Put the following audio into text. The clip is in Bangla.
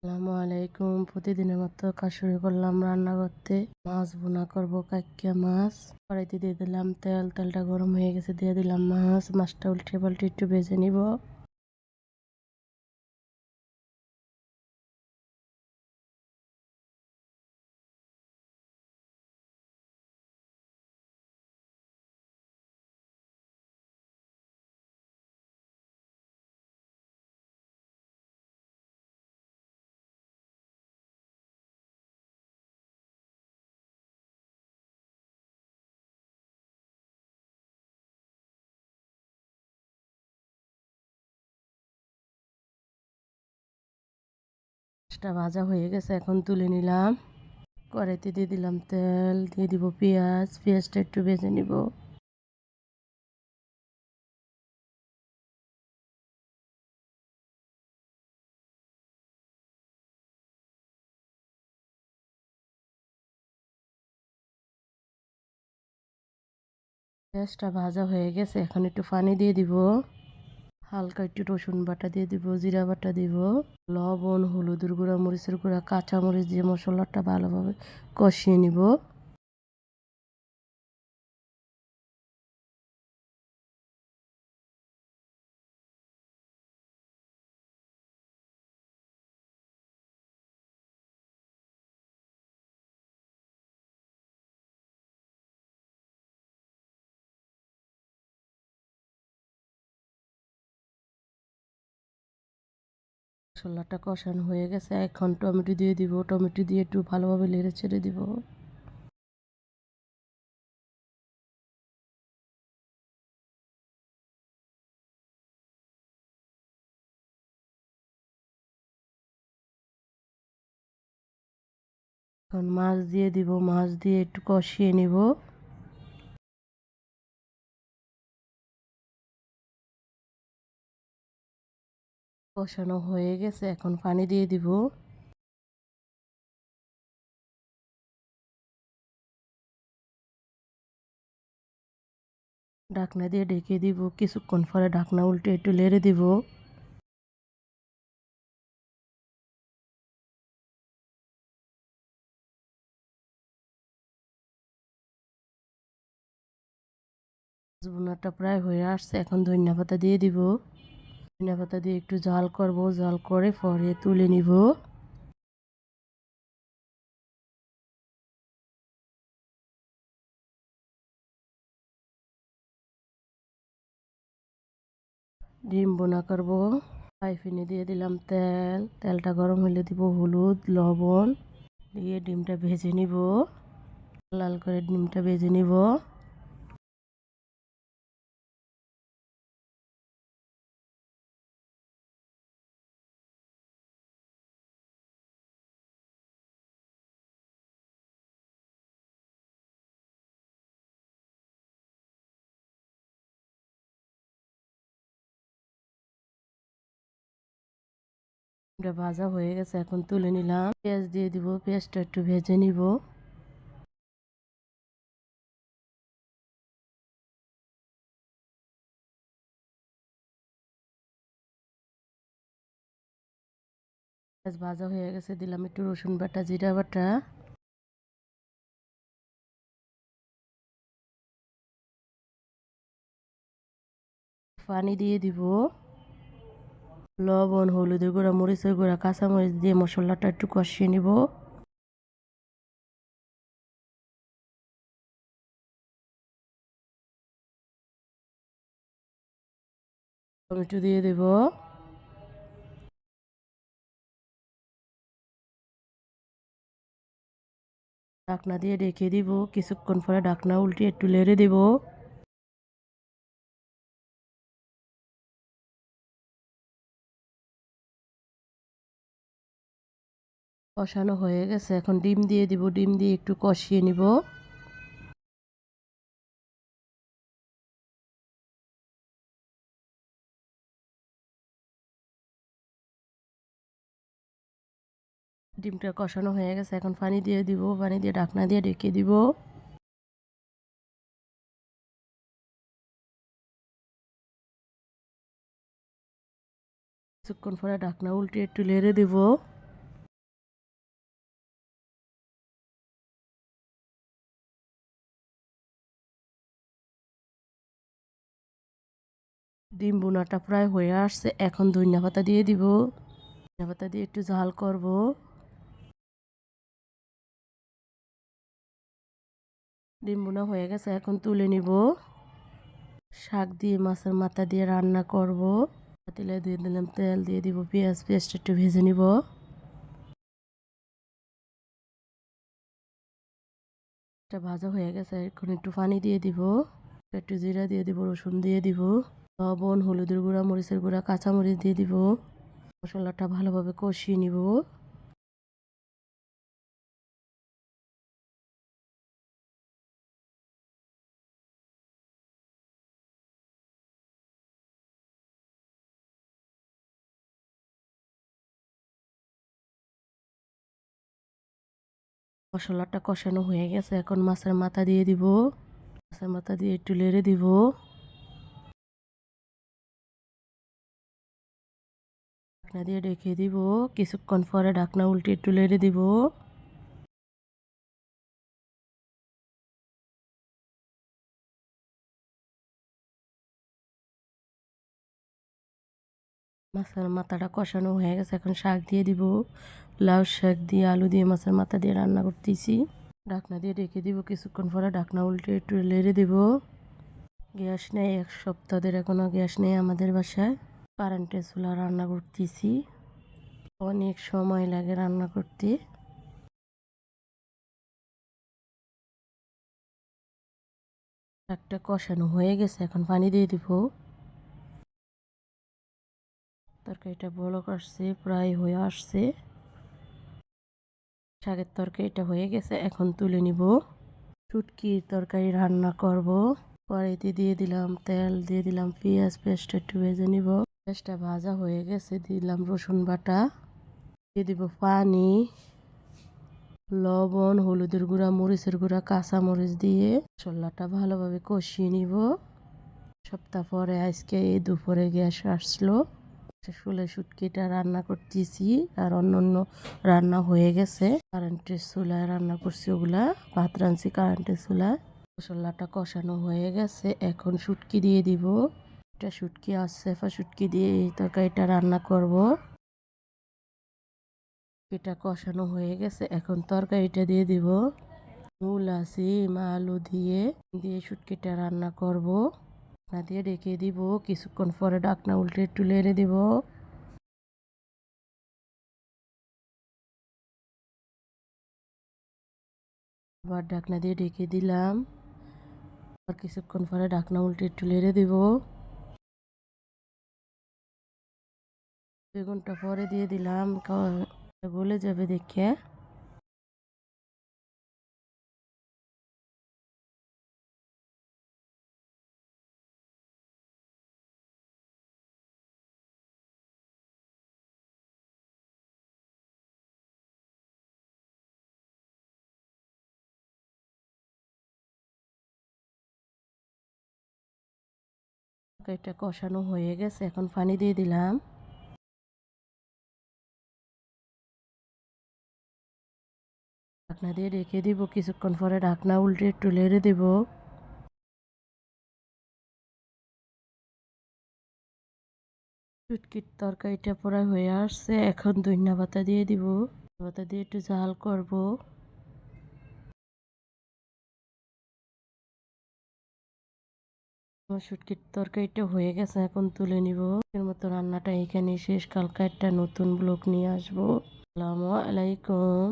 আসসালামু আলাইকুম। প্রতিদিনের মতো কাজ শুরু করলাম রান্না করতে। মাছ ভুনা করব, কাইক্কা মাছ। কড়াইতে দিয়ে দিলাম তেল, তেলটা গরম হয়ে গেছে, দিয়ে দিলাম মাছ। মাছটা উল্টে পাল্টে একটু ভেজে নিব। মাছটা ভাজা হয়ে গেছে, এখন তুলে নিলাম। কড়াইতে দিয়ে দিলাম তেল, দিয়ে দিব পেঁয়াজ। পেঁয়াজটা একটু ভেজে নিব। পেঁয়াজটা ভাজা হয়ে গেছে, এখন একটু পানি দিয়ে দিব। হালকা একটু রসুন বাটা দিয়ে দিব, জিরা বাটা দিব, লবণ, হলুদের গুঁড়া, মরিচের গুঁড়া, কাঁচামরিচ দিয়ে মশলাটা ভালোভাবে কষিয়ে নিব। মশলাটা কষানো হয়ে গেছে, এখন টমেটো দিয়ে দিব। টমেটো দিয়ে একটু ভালোভাবে নেড়ে ছেড়ে দিব। এখন মাছ দিয়ে দিব, মাছ দিয়ে একটু কষিয়ে নিব। কষানো হয়ে গেছে, এখন পানি দিয়ে দিব। ঢাকনা দিয়ে ঢেকে দিব, কিছুক্ষণ পরে ঢাকনা উল্টে একটু নেড়ে দিব। ভুনাটা প্রায় হয়ে আসছে, এখন ধনিয়া পাতা দিয়ে দিব। ধনিয়া পাতা দিয়ে একটু জাল করব, জাল করে পরে তুলে নিব। ডিম বোনা করব। ফ্রাই প্যানে দিয়ে দিলাম তেল, তেলটা গরম হলে দিব হলুদ, লবণ, দিয়ে ডিমটা ভেজে নিব। লাল করে ডিমটা ভেজে নিব। ডিমটা ভাজা হয়ে গেছে, এখন তুলে নিলাম। পেঁয়াজ দিয়ে দিব, পেঁয়াজটা একটু ভেজে নিব। পেঁয়াজ ভাজা হয়ে গেছে, দিলাম একটু রসুন বাটা, জিরা বাটা। পানি দিয়ে দিব। লবণ, হলুদের গুঁড়া, মরিচের গুঁড়া, কাঁচামরিচ দিয়ে মশলাটা একটু কষিয়ে নিব। টমেটো দিয়ে দেব। ঢাকনা দিয়ে ঢেকে দিব, কিছুক্ষণ পরে ঢাকনা উল্টে একটু নেড়ে দিব। কষানো হয়ে গেছে, এখন ডিম দিয়ে দিব। ডিম দিয়ে একটু কষিয়ে নিব। ডিমটা কষানো হয়ে গেছে, এখন পানি দিয়ে দিব। পানি দিয়ে ঢাকনা দিয়ে ঢেকে দিব। কিছুক্ষণ পরে ঢাকনা উল্টে একটু নেড়ে দিব। ডিম বোনাটা প্রায় হয়ে আসছে, এখন ধনিয়া পাতা দিয়ে দিব। ধনিয়া পাতা দিয়ে একটু ঝাল করব। ডিম বোনা হয়ে গেছে, এখন তুলে নিব। শাক দিয়ে মাছের মাথা দিয়ে রান্না করব। পাতিলে দিয়ে দিলাম তেল, দিয়ে দিব পেঁয়াজ, পেঁয়াজটা একটু ভেজে নিব। এটা ভাজা হয়ে গেছে, এখন একটু পানি দিয়ে দিব। একটু জিরা দিয়ে দিব, রসুন দিয়ে দিব, লবণ, হলুদের গুঁড়া, মরিচের গুঁড়া, কাঁচামরিচ দিয়ে দিব। মশলাটা ভালোভাবে কষিয়ে নিব। মশলাটা কষানো হয়ে গেছে, এখন মাছের মাথা দিয়ে দিব। মাছের মাথা দিয়ে একটু নেড়ে দিব। ঢাকনা দিয়ে ঢেকে দিব। কিছুক্ষণ পরে ঢাকনা উল্টে একটু নেড়ে দিব। মাছের মাথাটা কষানো হয়ে গেছে, এখন শাক দিয়ে দিব। লাউ শাক দিয়ে আলু দিয়ে মাছের মাথা দিয়ে রান্না করতেছি। ঢাকনা দিয়ে ঢেকে দিব। কিছুক্ষণ পরে ঢাকনা উল্টে একটু নেড়ে দিব। গ্যাস নেই, এক সপ্তাহ ধরে এখনো গ্যাস নেই আমাদের বাসায়। কারেন্টের চুলা রান্না করতেছি। অনেক সময় লাগে রান্না করতে। শাকটা কষানো হয়ে গেছে, এখন পানি দিয়ে দিব। তরকারিটা বলক আসছে, প্রায় হয়ে আসছে। শাকের তরকারিটা হয়ে গেছে, এখন তুলে নিব। শুটকির তরকারি রান্না করব। কড়াইতে দিয়ে দিলাম তেল, দিয়ে দিলাম পেঁয়াজ, পেস্টটা একটু ভেজে নিব। পেঁয়াজটা ভাজা হয়ে গেছে, দিলাম রসুন বাটা, দিয়ে দিব পানি, লবণ, হলুদের গুঁড়া, মরিচের গুঁড়া, কাঁচা মরিচ দিয়ে মশলাটা ভালোভাবে কষিয়ে নিব। সপ্তাহ পরে আজকে এই দুপুরে গ্যাস আসলো। শুলে শুটকিটা রান্না করতেছি, আর অন্য রান্না হয়ে গেছে। কারেন্টের চুলায় রান্না করছি, ওগুলা ভাত রাঁধছি কারেন্টের চুলায়। মশলাটা কষানো হয়ে গেছে, এখন শুটকি দিয়ে দিব। এটা শুটকি আছে, শুটকি দিয়ে এই তরকারিটা রান্না করব। এটা কষানো হয়ে গেছে, এখন তরকারিটা দিয়ে দিব। মূলা, সিম, আলু দিয়ে দিয়ে শুটকিটা রান্না করব। ঢাকনা দিয়ে ঢেকে দিব। কিছুক্ষণ পরে ঢাকনা উল্টে একটু নেড়ে দিব। আবার ঢাকনা দিয়ে ঢেকে দিলাম। আর কিছুক্ষণ পরে ঢাকনা উল্টে একটু নেড়ে দিব। বেগুনটা পরে দিয়ে দিলাম, গলে যাবে দেখে। এটা কষানো হয়ে গেছে, এখন পানি দিয়ে দিলাম। ঢাকনা দিয়ে রেখে দিব। কিছুক্ষণ পরে ঢাকনা উল্টে একটু নেড়ে দেব। শুটকির তরকারিটা প্রায় হয়ে আসছে, এখন ধনিয়া পাতা দিয়ে দিব। ধনিয়া পাতা দিয়ে একটু ঝাল করব। আমার শুটকির তরকারিটা হয়ে গেছে, এখন তুলে নিব। এর মতো রান্নাটা এখানে শেষ। কালকে একটা নতুন ব্লগ নিয়ে আসবো। আসসালামু আলাইকুম।